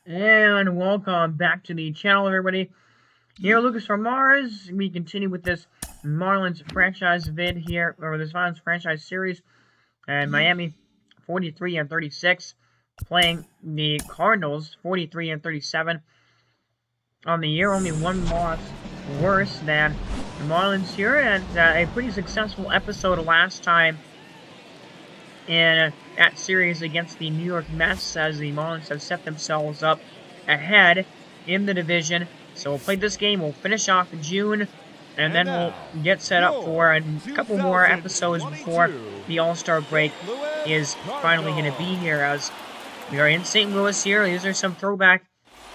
And welcome back to the channel, everybody. Here, Lucas from Mars. We continue with this Marlins franchise vid here, or this Marlins franchise series. And Miami, 43 and 36, playing the Cardinals, 43 and 37. On the year, only one loss worse than the Marlins here, and a pretty successful episode last time in that series against the New York Mets, as the Marlins have set themselves up ahead in the division. So we'll play this game, we'll finish off in June, and then we'll get set up for a couple more episodes before the All-Star break is finally going to be here, as we are in St. Louis here. These are some throwback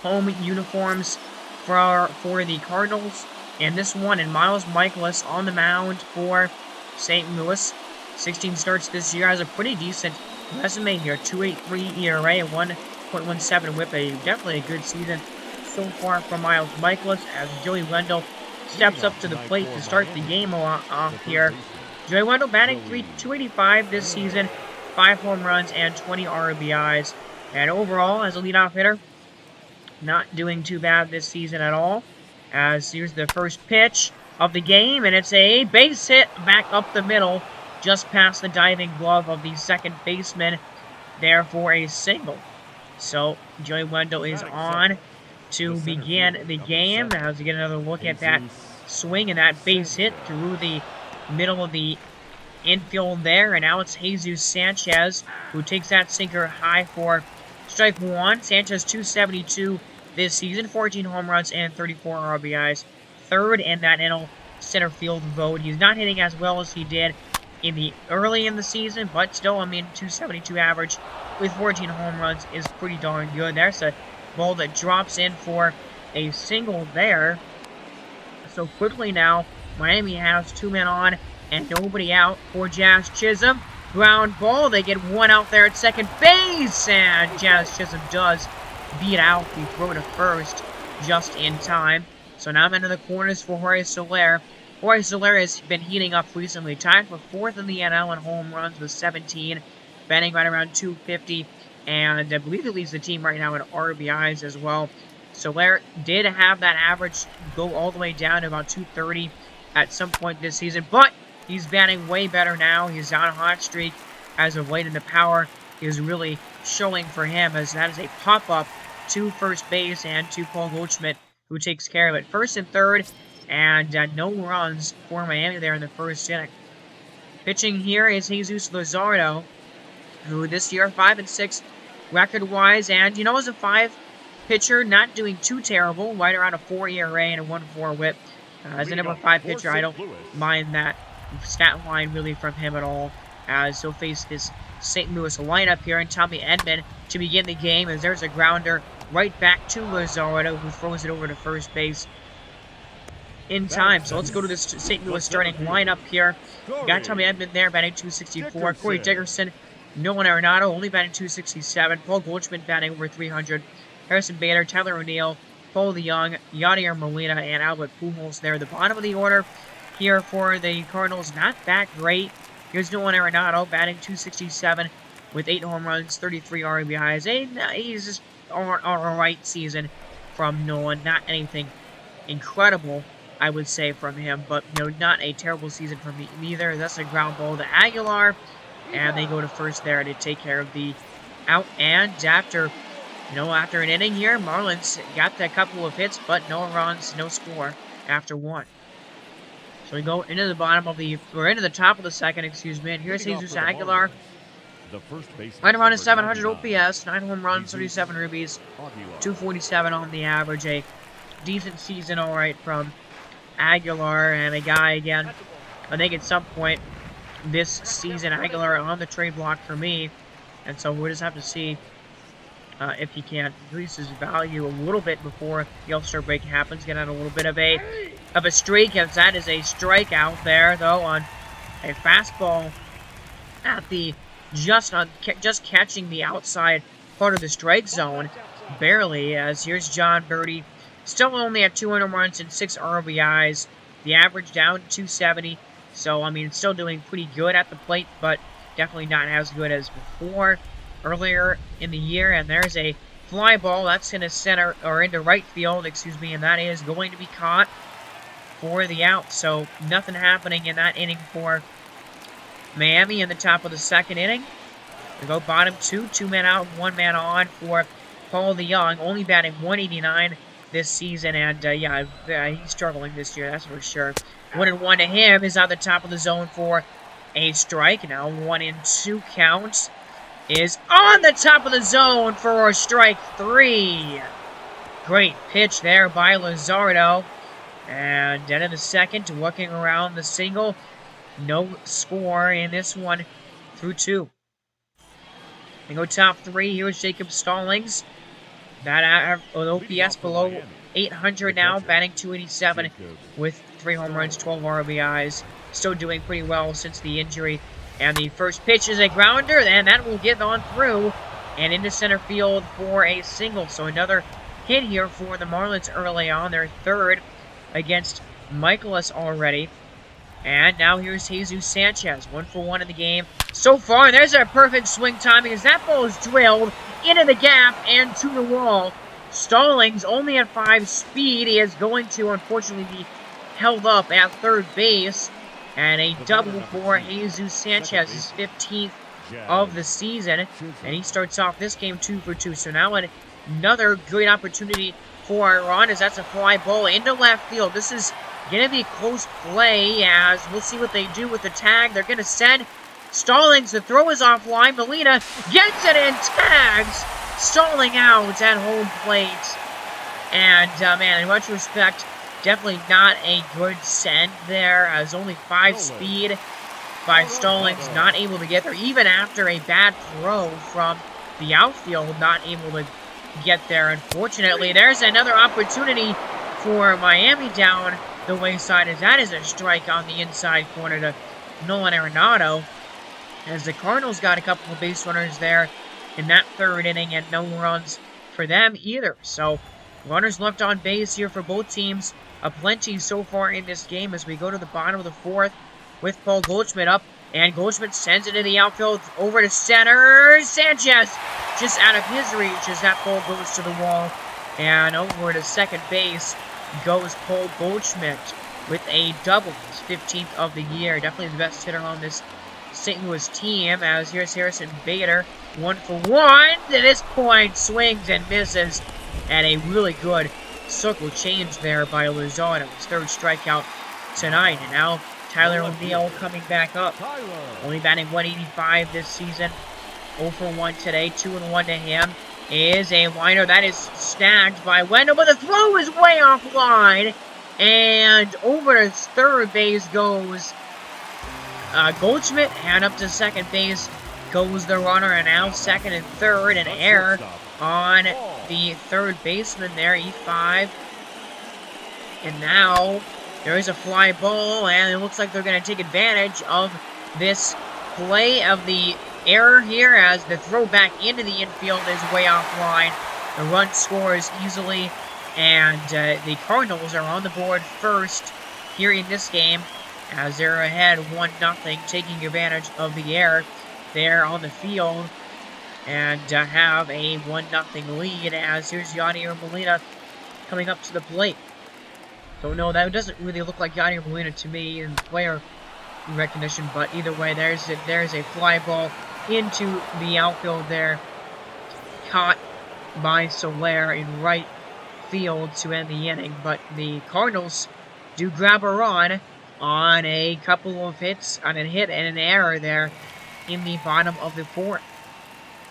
home uniforms for the Cardinals, and this one in Miles Michaelis on the mound for St. Louis. 16 starts this year, has a pretty decent resume here. 2.83 ERA, a 1.17 whip, definitely a good season so far from Miles Michaelis, as Joey Wendell steps up to the plate to start the game off here. Joey Wendell batting .285 this season, 5 home runs and 20 RBIs. And overall, as a leadoff hitter, not doing too bad this season at all. As here's the first pitch of the game, and it's a base hit back up the middle, just past the diving glove of the second baseman, there for a single. So Joey Wendell is on to begin the game. As we get another look at that swing and that base hit through the middle of the infield there. And now it's Jesus Sanchez who takes that sinker high for strike one. Sanchez 272 this season, 14 home runs and 34 RBIs. Third in that NL center field vote. He's not hitting as well as he did early in the season, but still, 272 average with 14 home runs is pretty darn good. There's a ball that drops in for a single there. So quickly now, Miami has 2 men on and nobody out for Jazz Chisholm. Ground ball, they get one out there at second base, and Jazz Chisholm does beat out the throw to first just in time. So now I'm into the corners for Jorge Soler. Jorge Soler has been heating up recently, tied for 4th in the NL in home runs with 17, batting right around 250, and I believe he leads the team right now in RBIs as well. Soler did have that average go all the way down to about 230 at some point this season, but he's batting way better now. He's on a hot streak as of late, and the power is really showing for him, as that is a pop-up to first base and to Paul Goldschmidt, who takes care of it. First and third, and no runs for Miami there in the first inning. Pitching here is Jesus Luzardo, who this year 5-6 record-wise, and as a 5 pitcher, not doing too terrible, right around a 4 ERA and a 1.4 whip. As a number 5 pitcher, I don't mind that stat line really from him at all, as he'll face this St. Louis lineup here, and Tommy Edman to begin the game, as there's a grounder right back to Luzardo, who throws it over to first base in time. So let's go to this St. Louis starting lineup here. We got Tommy Edman there, batting .264. Corey Dickerson, Nolan Arenado, only batting .267. Paul Goldschmidt batting over .300. Harrison Bader, Tyler O'Neill, Paul DeYoung, Yadier Molina, and Albert Pujols there. The bottom of the order here for the Cardinals, not that great. Here's Nolan Arenado, batting .267 with 8 home runs, 33 RBIs. He's just alright season from Nolan. Not anything incredible, I would say, from him, but not a terrible season from me either. That's a ground ball to Aguilar, and they go to first there to take care of the out. And after an inning here, Marlins got a couple of hits, but no runs, no score after one. So we go into the top of the second, and here's Jesus Aguilar. Right around a 700 OPS, 9 home runs, 37 ribbies, 247 on the average. A decent season, all right, from Aguilar, and a guy, again, I think at some point this season, Aguilar on the trade block for me, and so we'll just have to see if he can increase his value a little bit before the All-Star break happens. Get on a little bit of a streak, as that is a strikeout there, though, on a fastball at the just catching the outside part of the strike zone, barely. As here's John Birdie, still only at 200 runs and 6 RBIs. The average down to 270. So, still doing pretty good at the plate, but definitely not as good as before earlier in the year. And there's a fly ball. That's into center, or into right field, excuse me, and that is going to be caught for the out. So nothing happening in that inning for Miami in the top of the second inning. We go bottom two, 2 men out, 1 man on for Paul DeYoung, only batting 189 this season, and yeah, he's struggling this year, that's for sure. 1-1 to him is on the top of the zone for a strike. Now 1-2 count is on the top of the zone for strike 3. Great pitch there by Luzardo. And then in the second, working around the single. No score in this one through 2. We go top 3. Here's Jacob Stallings. That OPS below 800 now, batting 287 with 3 home runs, 12 RBIs. Still doing pretty well since the injury. And the first pitch is a grounder, and that will get on through and into center field for a single. So another hit here for the Marlins early on, their third against Michaelis already. And now here's Jesus Sanchez, 1 for 1 in the game so far. And there's a perfect swing timing as that ball is drilled into the gap and to the wall. Stallings, only at 5 speed, he is going to unfortunately be held up at third base. And a double for Jesus Sanchez, his 15th of the season. And he starts off this game 2 for 2. So now another great opportunity for our run, as that's a fly ball into left field. This is going to be a close play, as we'll see what they do with the tag. They're going to send Stallings. The throw is offline. Molina gets it and tags Stalling out at home plate. And, man, in retrospect, definitely not a good send there, as only 5 speed by Stallings, not able to get there, even after a bad throw from the outfield, not able to get there. Unfortunately, there's another opportunity for Miami down the wayside, as that is a strike on the inside corner to Nolan Arenado, as the Cardinals got a couple of base runners there in that third inning, and no runs for them either. So runners left on base here for both teams, aplenty so far in this game, as we go to the bottom of the fourth with Paul Goldschmidt up, and Goldschmidt sends it to the outfield over to center. Sanchez just out of his reach as that ball goes to the wall, and over to second base goes Paul Goldschmidt with a double, his 15th of the year. Definitely the best hitter on this St. Louis team, as here's Harrison Bader, 1 for 1 to this point, swings and misses, and a really good circle change there by Luzardo, his 3rd strikeout tonight. And now Tyler O'Neill coming back up, only batting 185 this season, 0 for 1 today, 2-1 to him. Is a liner that is snagged by Wendell, but the throw is way offline, and over to third base goes Goldschmidt, and up to second base goes the runner, and now second and third, an error on the third baseman there, E5, and now there is a fly ball, and it looks like they're going to take advantage of this play of the error here, as the throw back into the infield is way offline. The run scores easily, and the Cardinals are on the board first here in this game, as they're ahead 1-0, taking advantage of the error there on the field, and have a 1-0 lead, as here's Yadier Molina coming up to the plate. So no, that doesn't really look like Yadier Molina to me in player recognition, but either way, there's a fly ball into the outfield there, caught by Soler in right field to end the inning. But the Cardinals do grab a run on a couple of hits, on a hit and an error there in the bottom of the fourth.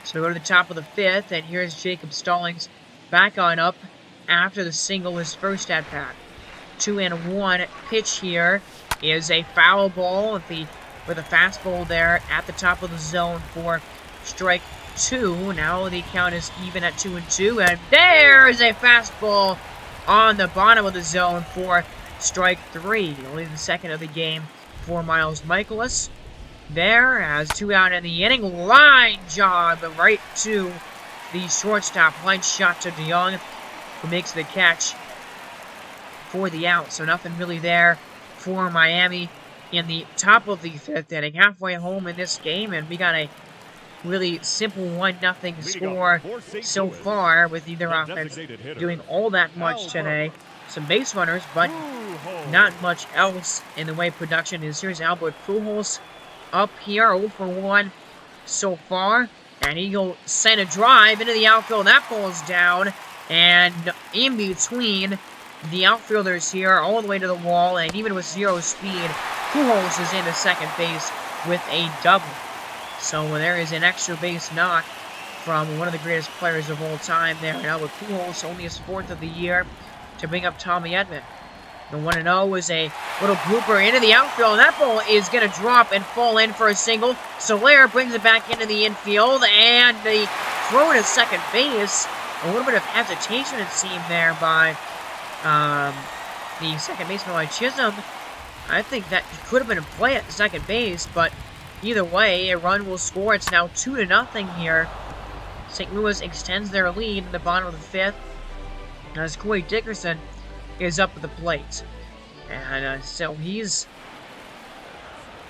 So we go to the top of the fifth, and here's Jacob Stallings back on up after the single, his first at bat. 2-1 pitch here is a foul ball with a fastball there at the top of the zone for strike 2. Now the count is even at 2-2, and there's a fastball on the bottom of the zone for strike 3. Only the second of the game for Miles Michaelis. There, as 2 out in the inning, line job right to the shortstop. Line shot to DeYoung, who makes the catch for the out. So nothing really there for Miami in the top of the fifth inning, halfway home in this game, and we got a really simple 1-0 score so far, with either offense doing all that much today. Some base runners, but not much else in the way of production is. Here's Albert Pujols up here, 0 for 1 so far. And he'll send a drive into the outfield. That ball's down. And in between the outfielders here, all the way to the wall, and even with 0 speed, Pujols is into second base with a double. So there is an extra base knock from one of the greatest players of all time there. And Albert Pujols, only his 4th of the year, to bring up Tommy Edman. The 1-0 is a little blooper into the outfield, and that ball is going to drop and fall in for a single. Soler brings it back into the infield, and the throw to second base. A little bit of hesitation, it seemed, there by the second baseman, by Chisholm. I think that could have been a play at second base, but either way, a run will score. It's now 2-0 here. St. Louis extends their lead in the bottom of the 5th, as Corey Dickerson is up at the plate. And so he's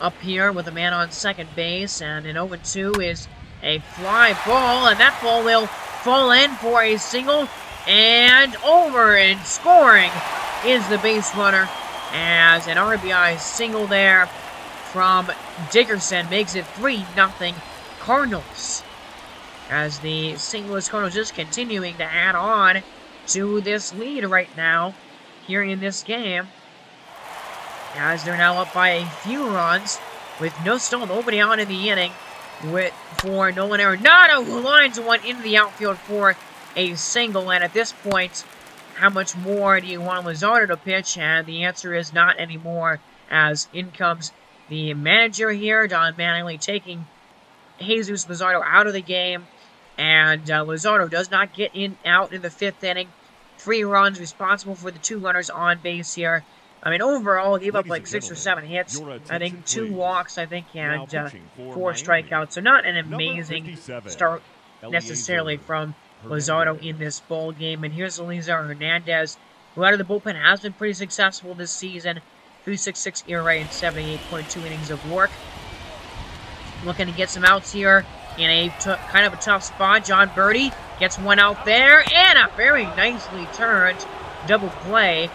up here with a man on second base, and an 0-2 is a fly ball, and that ball will fall in for a single, and over, and scoring is the base runner, as an RBI single there from Dickerson makes it 3-0 Cardinals, as the St. Louis Cardinals just continuing to add on to this lead right now here in this game, as they're now up by a few runs with nobody on in the inning, for Nolan Arenado, who lines one into the outfield for a single. And at this point, how much more do you want Luzardo to pitch? And the answer is not anymore, as in comes the manager here, Don Mattingly, taking Jesus Luzardo out of the game. And Luzardo does not get out in the 5th inning. 3 runs, responsible for the 2 runners on base here. I mean, overall, gave up like 6 or 7 hits. I think 2 walks, I think, and 4 strikeouts. So not an amazing start necessarily from Luzardo in this ball game. And here's Eliezer Hernandez, who out of the bullpen has been pretty successful this season. 3.66 ERA and 78.2 innings of work. Looking to get some outs here in a kind of a tough spot. John Birdie gets one out there, and a very nicely turned double play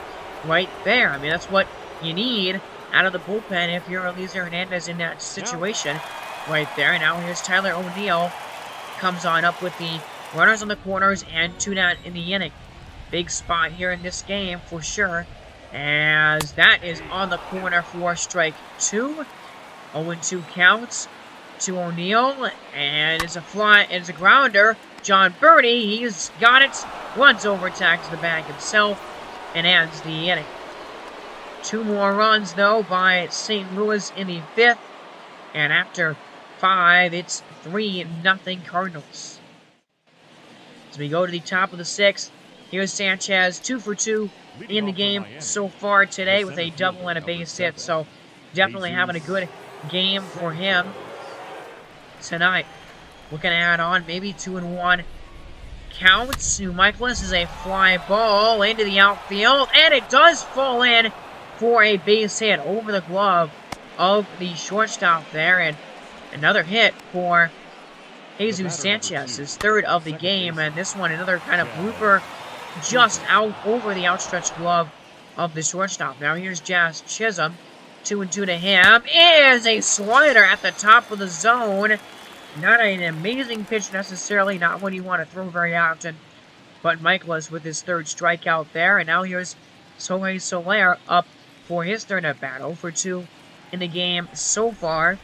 right there. I mean, that's what you need out of the bullpen if you're Eliezer Hernandez in that situation right there. And now here's Tyler O'Neill, comes on up with the runners on the corners and 2 down in the inning. Big spot here in this game for sure, as that is on the corner for strike 2. 0-2 counts to O'Neill, and it's a fly, it's a grounder. John Birdie, he's got it, runs over, tags the bag himself, and ends the inning. 2 more runs, though, by St. Louis in the 5th, and after 5, it's 3-0 Cardinals. As we go to the top of the 6th, here's Sanchez, 2 for 2 in the game so far today with a double and a base hit, so definitely having a good game for him tonight. Looking to add on maybe 2-1 counts. Michaelis is a fly ball into the outfield, and it does fall in for a base hit over the glove of the shortstop there, and another hit for Jesus Sanchez, his 3rd of the game, and this one another kind of blooper just out over the outstretched glove of the shortstop. Now here's Jazz Chisholm, 2-2 to him, is a slider at the top of the zone. Not an amazing pitch necessarily, not one you want to throw very often, but Michaelis with his 3rd strikeout there. And now here's Jorge Soler up for his 3rd at bat, 0 for 2 in the game so far.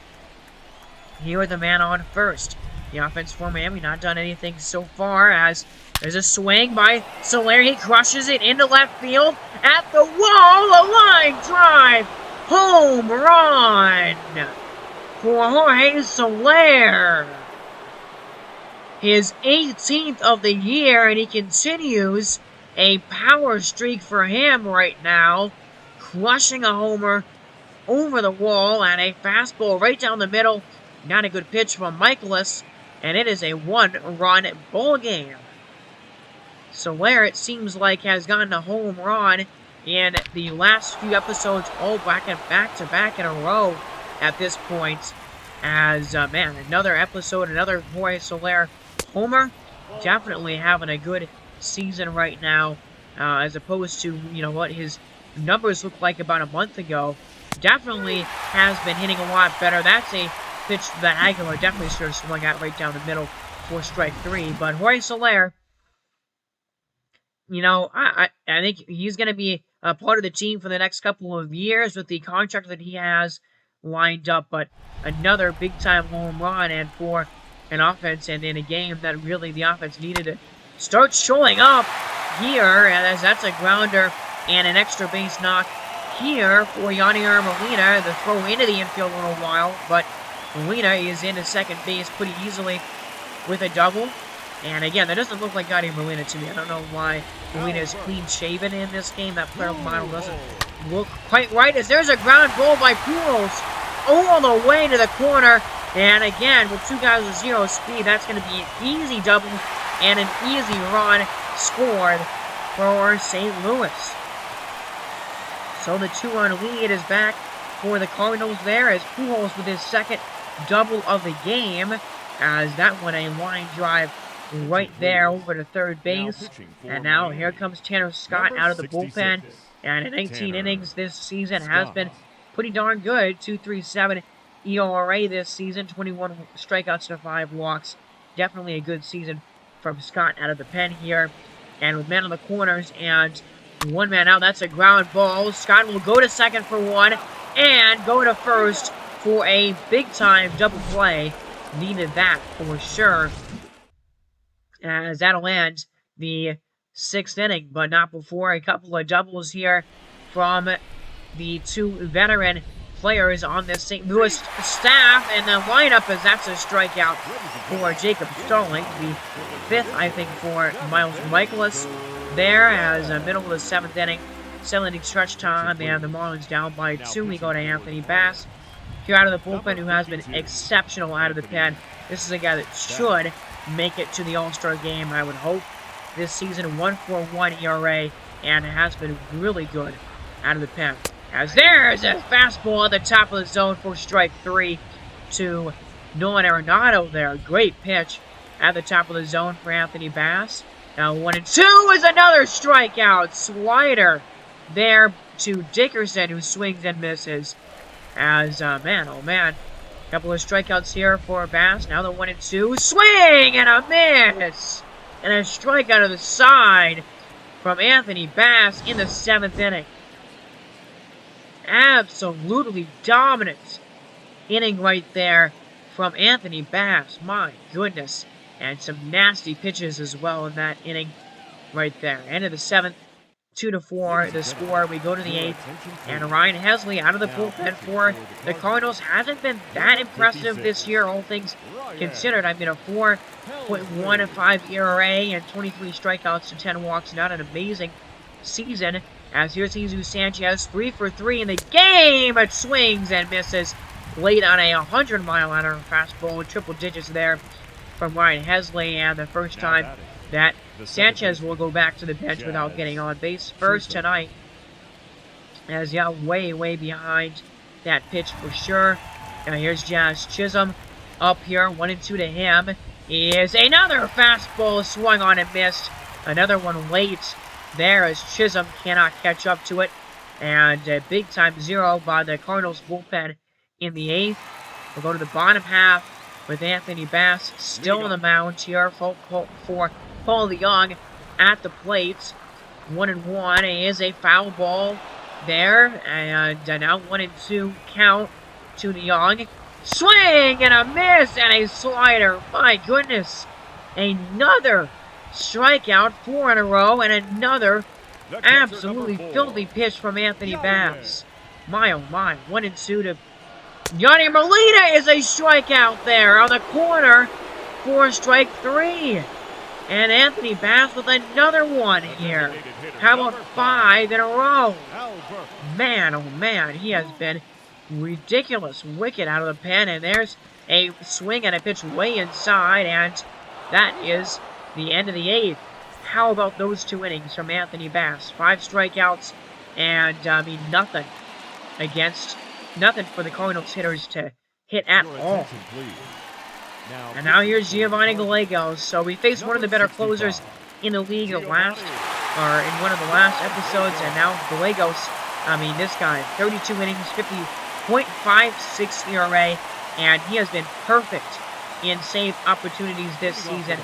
Here the man on first. The offense for Miami not done anything so far, as there's a swing by Soler. He crushes it into left field at the wall. A line drive, home run for Jorge Soler. His 18th of the year, and he continues a power streak for him right now, crushing a homer over the wall, and a fastball right down the middle. Not a good pitch from Michaelis, and it is a 1-run ball game. Soler, it seems like, has gotten a home run in the last few episodes, all back to back in a row at this point, As, man, another episode, another Jorge Soler homer. Definitely having a good season right now, as opposed to, you know, what his numbers looked like about a month ago. Definitely has been hitting a lot better. That's a pitch that Aguilar definitely should have swung out right down the middle for strike 3. But Jorge Soler, you know, I think he's going to be a part of the team for the next couple of years with the contract that he has lined up. But another big-time home run, and for an offense and in a game that really the offense needed to start showing up here, as that's a grounder and an extra base knock here for Yadier Molina. The throw into the infield a little while, but Molina is into second base pretty easily with a double. And again, that doesn't look like Yadier Molina to me. I don't know why Molina is clean-shaven in this game. That player model doesn't look quite right, as there's a ground ball by Pujols all the way to the corner. And again, with 2 guys with 0 speed, that's going to be an easy double and an easy run scored for St. Louis. So the 2-run lead is back for the Cardinals there, as Pujols with his second double of the game, as that one a line drive right there over to third base. And now here comes Tanner Scott out of the bullpen. And in 18 innings this season has been pretty darn good. 2.37 ERA this season, 21 strikeouts to 5 walks. Definitely a good season from Scott out of the pen here. And with men on the corners and 1 man out, that's a ground ball. Scott will go to second for 1 and go to first for a big-time double play. Needed that for sure, as that'll end the 6th inning, but not before a couple of doubles here from the 2 veteran players on this St. Louis staff, and the lineup is that's a strikeout for Jacob Starling, the 5th, I think, for Miles Michaelis there, as a middle of the 7th inning, 7th inning stretch time, and the Marlins down by 2. We go to Anthony Bass here out of the bullpen, who has been exceptional out of the pen. This is a guy that should make it to the All-Star game, I would hope. This season, 1.41 ERA, and has been really good out of the pen. As there's a fastball at the top of the zone for strike 3 to Nolan Arenado there. Great pitch at the top of the zone for Anthony Bass. Now 1-2 is another strikeout. Slider there to Dickerson, who swings and misses. As, man, oh man, a couple of strikeouts here for Bass. Now the 1-2, swing and a miss! And a strikeout to the side from Anthony Bass in the 7th inning. Absolutely dominant inning right there from Anthony Bass. My goodness. And some nasty pitches as well in that inning right there. End of the 7th. 2-4 the score. We go to the 8th, and Ryan Hesley out of the bullpen for the Cardinals hasn't been that impressive this year, all things considered. I mean, a 4.15 ERA and 23 strikeouts to 10 walks. Not an amazing season. As here's Jesus Sanchez, 3 for 3 in the game. It swings and misses late on a 100-mile-an-hour fastball with triple digits there from Ryan Hesley, and the first time that Sanchez will go back to the bench without getting on base first tonight. As, yeah, way behind that pitch for sure. Now here's Jazz Chisholm up here. 1-2 to him is another fastball swung on and missed. Another one late there as Chisholm cannot catch up to it. And a big-time 0 by the Cardinals bullpen in the 8th. We'll go to the bottom half with Anthony Bass still on the mound here for Paul DeYoung at the plate. 1-1 is a foul ball there, and now 1-2 count to DeYoung. Swing and a miss and a slider. My goodness, another strikeout, 4 in a row, and another absolutely filthy pitch from Anthony Bass. My oh my, 1-2 to Yadier Molina is a strikeout there on the corner for strike 3. And Anthony Bass with another one here. How about 5 in a row? Man, oh man, he has been ridiculous. Wicked out of the pen, and there's a swing and a pitch way inside, and that is the end of the 8th. How about those 2 innings from Anthony Bass? 5 strikeouts, and I mean nothing for the Cardinals hitters to hit at all. And now here's Giovanni Gallegos. So we faced one of the better closers in the league in one of the last episodes, and now Gallegos, I mean, this guy, 32 innings, 50.56 ERA, and he has been perfect in save opportunities this season.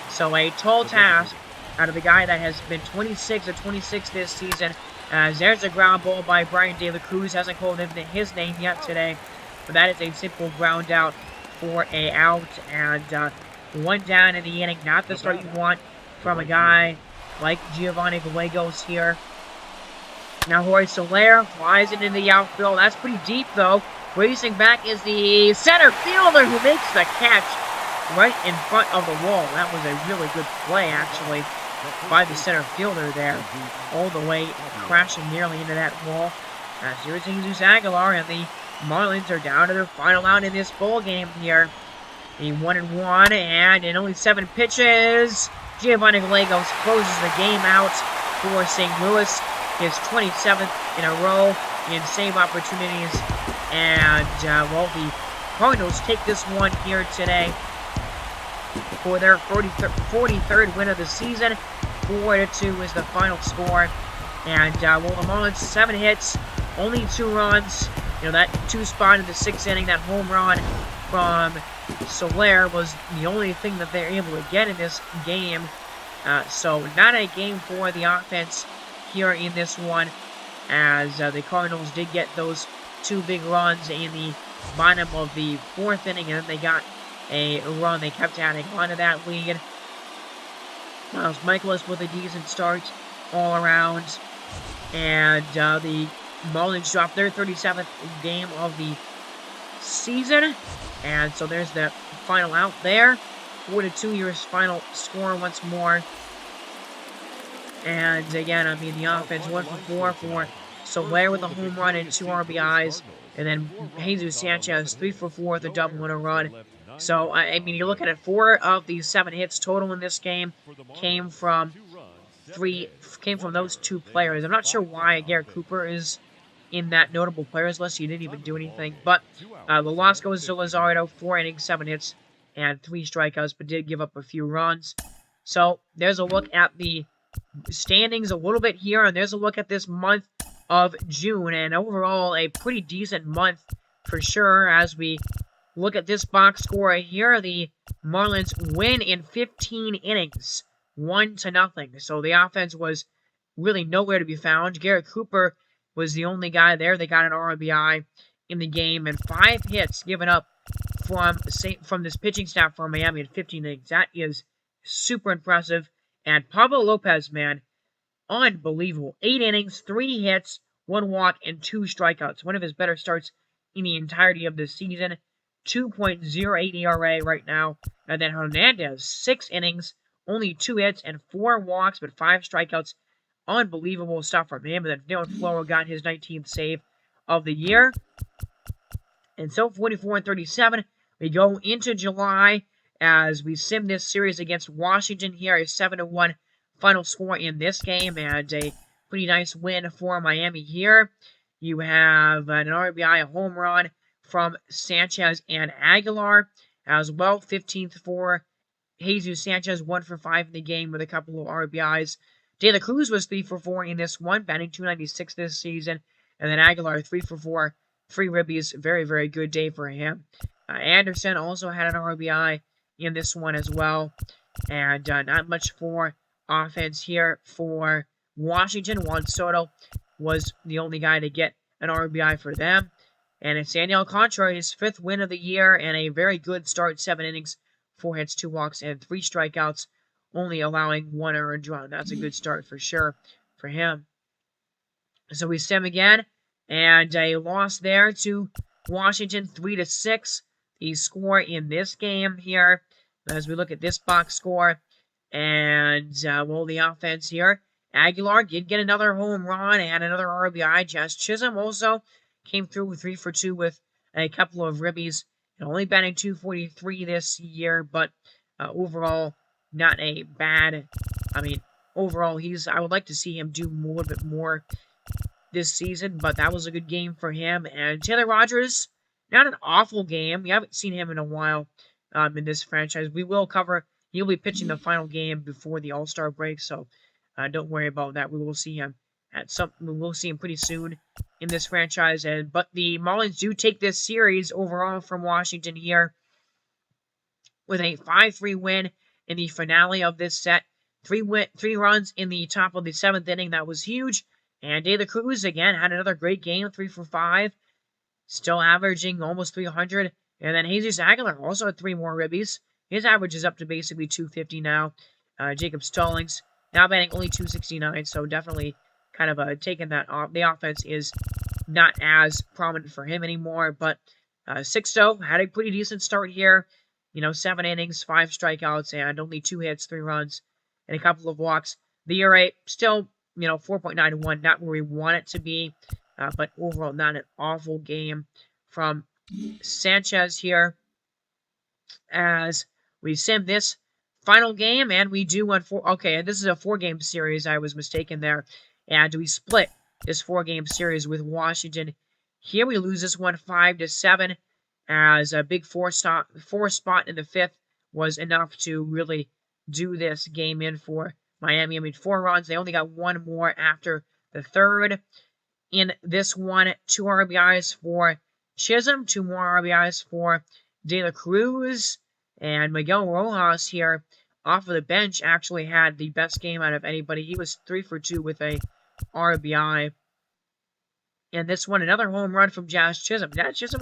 So a tall task out of the guy that has been 26 of 26 this season. As there's a ground ball by Brian De La Cruz. Hasn't called his name yet today, but that is a simple ground out for a out, and one down in the inning. Not the start you want from a guy like Giovanni Gallegos here. Now Jorge Soler flies it into the outfield. That's pretty deep, though. Racing back is the center fielder who makes the catch right in front of the wall. That was a really good play, actually, by the center fielder there. All the way crashing nearly into that wall. Here's Jesus Aguilar, and the Marlins are down to their final out in this ball game here. The 1-1, and in only 7 pitches, Giovanni Gallegos closes the game out for St. Louis. His 27th in a row in save opportunities. And, well, the Cardinals take this one here today for their 43rd win of the season. 4-2 is the final score. And, well, the Marlins, 7 hits, only 2 runs. You know, that 2 spot in the 6th inning, that home run from Soler was the only thing that they're able to get in this game. So, not a game for the offense here in this one, as the Cardinals did get those 2 big runs in the bottom of the 4th inning, and then they got a run. They kept adding on to that lead. Miles Michaelis with a decent start all around, and the Marlins dropped their 37th game of the season, and so there's the final out there. 4-2 your final score once more. And again, I mean, the offense 1 for 4 for Soler with a home run and 2 RBIs. And then Jesus Sanchez 3 for 4 with a double and a run. So, I mean, you look at it, 4 of the 7 hits total in this game came from those 2 players. I'm not sure why Garrett Cooper is in that notable players list. He didn't even do anything. But the loss goes to Lazardo, 4 innings, 7 hits, and 3 strikeouts, but did give up a few runs. So, there's a look at the standings a little bit here, and there's a look at this month of June, and overall a pretty decent month for sure. As we look at this box score here, the Marlins win in 15 innings, 1-0. So the offense was really nowhere to be found. Garrett Cooper was the only guy there. They got an RBI in the game, and 5 hits given up from this pitching staff for Miami in 15 innings. That is super impressive. And Pablo Lopez, man, unbelievable. 8 innings, 3 hits, 1 walk, and 2 strikeouts. One of his better starts in the entirety of the season. 2.08 ERA right now. And then Hernandez, 6 innings, only 2 hits, and 4 walks, but 5 strikeouts. Unbelievable stuff from him. And then Dylan Floro got his 19th save of the year. And so 44-37, we go into July as we sim this series against Washington here. A 7-1 final score in this game, and a pretty nice win for Miami here. You have an RBI, a home run from Sanchez and Aguilar as well. 15th for Jesus Sanchez, 1 for 5 in the game with a couple of RBIs. De La Cruz was 3 for 4 in this one, batting .296 this season. And then Aguilar, 3 for 4, 3 ribbies. Very, very good day for him. Anderson also had an RBI in this one as well. And not much for offense here for Washington. Juan Soto was the only guy to get an RBI for them. And it's Sandy Alcantara, his 5th win of the year, and a very good start. 7 innings, 4 hits, 2 walks, and 3 strikeouts, only allowing 1 earned run. That's a good start for sure for him. So we sim again, and a loss there to Washington, 3-6. The score in this game here, as we look at this box score. And, well, the offense here. Aguilar did get another home run and another RBI. Jazz Chisholm also came through with 3 for 2 with a couple of ribbies. And only batting .243 this year, but overall, not a bad. I mean, overall, I would like to see him do a little bit more this season, but that was a good game for him. And Taylor Rogers, Not an awful game. We haven't seen him in a while in this franchise. We will cover. He'll be pitching the final game before the All-Star break, so don't worry about that. We will see him We will see him pretty soon in this franchise. But the Marlins do take this series overall from Washington here with a 5-3 win in the finale of this set. Three runs in the top of the 7th inning. That was huge. And De La Cruz again had another great game, 3 for 5. Still averaging almost 300. And then Jesus Aguilar also had 3 more ribbies. His average is up to basically 250 now. Jacob Stallings now batting only 269, so definitely kind of taking that off. The offense is not as prominent for him anymore, but Sixto had a pretty decent start here. 7 innings, 5 strikeouts, and only 2 hits, 3 runs, and a couple of walks. The ERA still, 4.91, not where we want it to be. But overall, not an awful game from Sanchez here. As we sim this final game, and we do win 4. Okay, this is a 4-game series. I was mistaken there. And we split this 4-game series with Washington. Here we lose this one 5-7, as a big 4 spot in the 5th was enough to really do this game in for Miami. I mean, 4 runs. They only got 1 more after the 3rd. In this one, 2 RBIs for Chisholm, 2 more RBIs for De La Cruz, and Miguel Rojas here off of the bench actually had the best game out of anybody. He was 3 for 2 with a RBI. And this one, another home run from Jazz Chisholm. Jazz Chisholm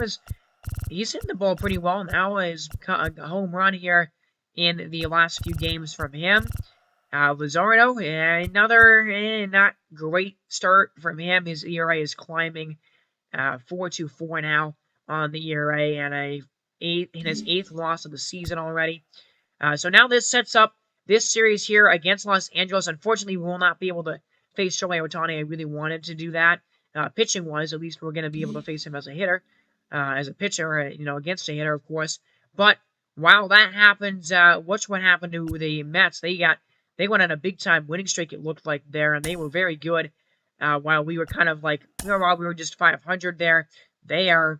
he's hitting the ball pretty well now. His home run here in the last few games from him. Luzardo, another not great start from him. His ERA is climbing 4.24 now on the ERA, and his 8th loss of the season already. So now this sets up this series here against Los Angeles. Unfortunately, we will not be able to face Shohei Ohtani. I really wanted to do that. Pitching-wise, at least we're going to be able to face him as a hitter, as a pitcher, against a hitter, of course. But while that happens, watch what happened to the Mets. They went on a big-time winning streak, it looked like, there, and they were very good, while we were kind of like, while we were just 500 there. They are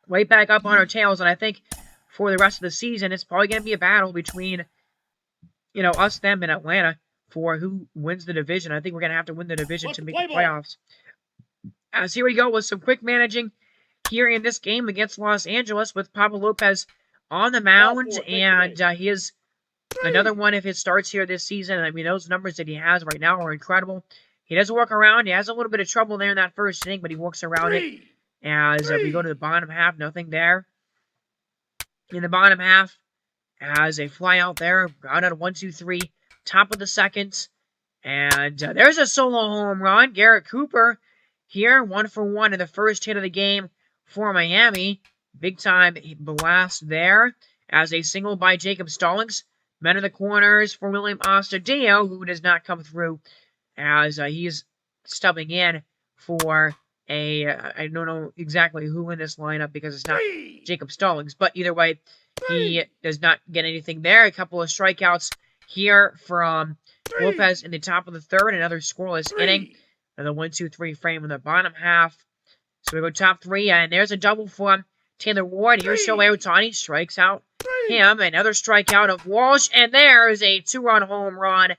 right back up on our tails, and I think for the rest of the season, it's probably going to be a battle between, us, them, and Atlanta for who wins the division. I think we're going to have to win the division to make the playoffs. So here we go with some quick managing here in this game against Los Angeles with Pablo Lopez on the mound, and he is another one of his starts here this season. I mean, those numbers that he has right now are incredible. He does work around. He has a little bit of trouble there in that first inning, but he works around it. As we go to the bottom half, nothing there. In the bottom half, as a fly out there, ground out 1-2-3, top of the 2nd. And there's a solo home run. Garrett Cooper here, 1 for 1 in the first hit of the game for Miami. Big time blast there as a single by Jacob Stallings. Men in the corners for William Astudillo, who does not come through as he's stubbing in for I don't know exactly who in this lineup because it's not Jacob Stallings. But either way, he does not get anything there. A couple of strikeouts here from Lopez in the top of the 3rd. Another scoreless inning. Another 1-2-3 frame in the bottom half. So we go top 3, and there's a double from Taylor Ward. Here's Shohei Ohtani, strikes out him. Another strikeout of Walsh, and there's a 2-run home run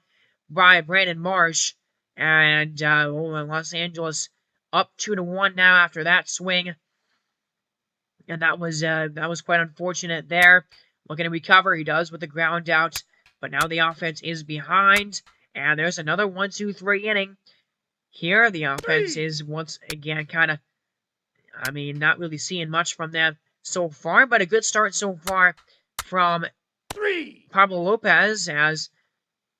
by Brandon Marsh. And Los Angeles up 2-1 now after that swing. And that was quite unfortunate there. Looking to recover, he does with the ground out. But now the offense is behind. And there's another 1-2-3 inning. Here, the offense is once again kind of, not really seeing much from them so far. But a good start so far from Pablo Lopez as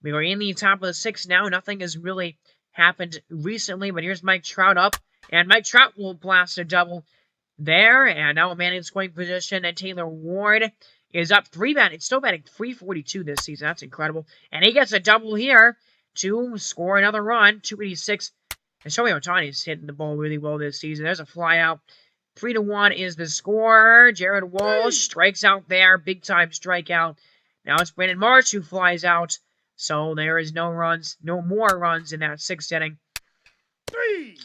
we are in the top of the 6th now. Nothing has really happened recently. But here's Mike Trout up. And Mike Trout will blast a double there. And now a man in scoring position. And Taylor Ward is up 3 batting. It's still batting 342 this season. That's incredible. And he gets a double here to score another run. 286. And Shohei Ohtani is hitting the ball really well this season. There's a fly out. 3-1 is the score. Jared Walsh strikes out there. Big time strikeout. Now it's Brandon Marsh who flies out. So there is no more runs in that 6th inning.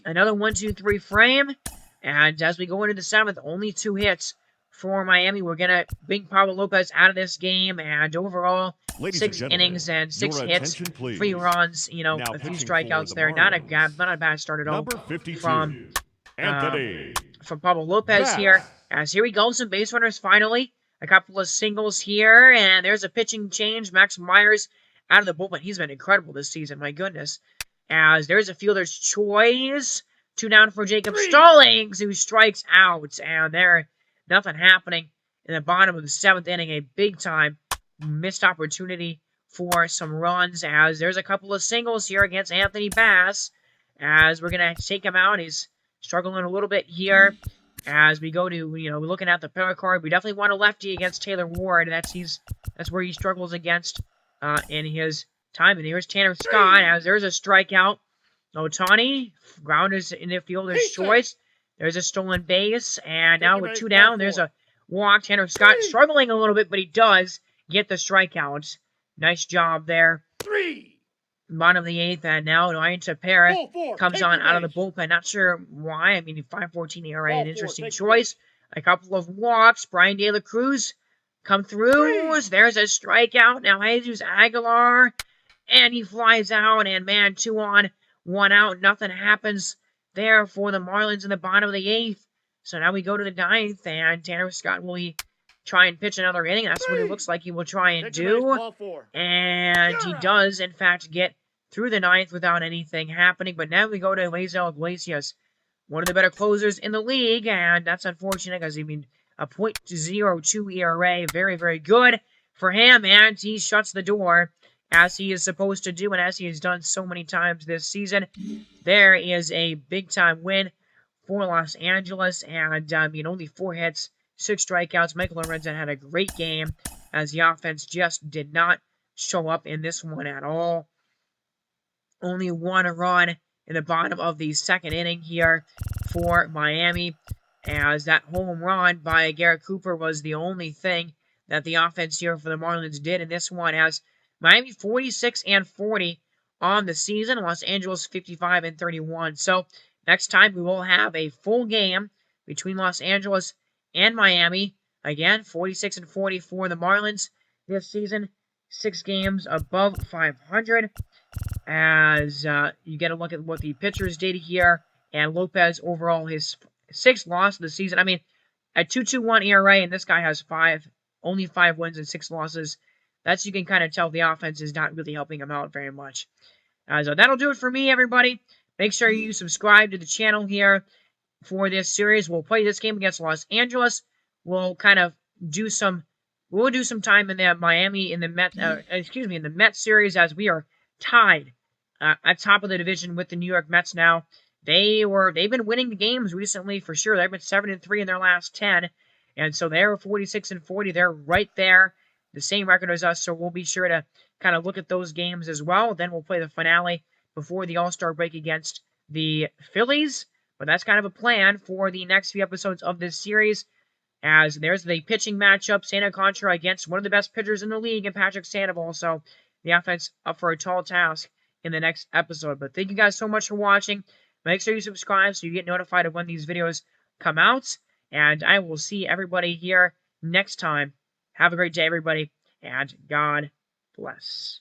Another 1-2-3 frame And as we go into the 7th, only 2 hits for Miami. We're going to bring Pablo Lopez out of this game. And overall, Ladies 6 and innings and 6 your hits, attention, please. 3 runs, you know, Now a few pitching strikeouts for the there. Not a Marlins. bad start at all Number 52, from Anthony. from Pablo Lopez Bass. here. As here we go, some base runners finally. A couple of singles here, and there's a pitching change. Max Myers out of the bullpen. He's been incredible this season, my goodness. As there's a fielder's choice. 2 down for Jacob Stallings, who strikes out. And there, nothing happening in the bottom of the 7th inning. A big-time missed opportunity for some runs, as there's a couple of singles here against Anthony Bass. As we're going to take him out. He's struggling a little bit here. As we go to, you know, looking at the power card, we definitely want a lefty against Taylor Ward. That's where he struggles against in his time. And here's Tanner Scott, as there's a strikeout. Otani, grounders in the fielder's choice. There's a stolen base, and now with 2 down, there's a walk. Tanner Scott struggling a little bit, but he does get the strikeouts. Nice job there. Bottom of the 8th, and now Ryan Tepera comes on out of the bullpen. Not sure why. I mean, 5.14 ERA, an interesting choice. A couple of walks. Brian De La Cruz come through. There's a strikeout. Now Jesus Aguilar, and he flies out, and man, 2 on, 1 out. Nothing happens there for the Marlins in the bottom of the 8th. So now we go to the 9th, and Tanner Scott will try and pitch another inning. That's what it looks like he will try and do. And he does, in fact, get through the 9th without anything happening. But now we go to Raisel Iglesias, one of the better closers in the league. And that's unfortunate because, I mean, a .02 ERA. Very, very good for him. And he shuts the door as he is supposed to do and as he has done so many times this season. There is a big-time win for Los Angeles. And, I mean, only 4 hits, 6 strikeouts. Michael Lorenzen had a great game as the offense just did not show up in this one at all. Only 1 run in the bottom of the 2nd inning here for Miami, as that home run by Garrett Cooper was the only thing that the offense here for the Marlins did in this one, as Miami 46-40 on the season, Los Angeles 55-31. So next time we will have a full game between Los Angeles and Miami. Again, 46-40 for the Marlins this season, 6 games above 500. As you get a look at what the pitchers did here, and Lopez overall his 6th loss of the season. I mean, a 2.21 ERA, and this guy has only 5 wins and 6 losses. That's, you can kind of tell the offense is not really helping him out very much. So that'll do it for me, everybody. Make sure you subscribe to the channel here for this series. We'll play this game against Los Angeles. We'll kind of do some time in the Miami in the Mets series, as we are tied at top of the division with the New York Mets now. They've been winning the games recently for sure. They've been 7-3 in their last 10, and so they're 46-40. They're right there, the same record as us. So we'll be sure to kind of look at those games as well. Then we'll play the finale before the All-Star break against the Phillies. But that's kind of a plan for the next few episodes of this series. As there's the pitching matchup, Santa Contra against one of the best pitchers in the league, and Patrick Sandoval. So the offense up for a tall task in the next episode. But thank you guys so much for watching. Make sure you subscribe so you get notified of when these videos come out. And I will see everybody here next time. Have a great day, everybody, and God bless.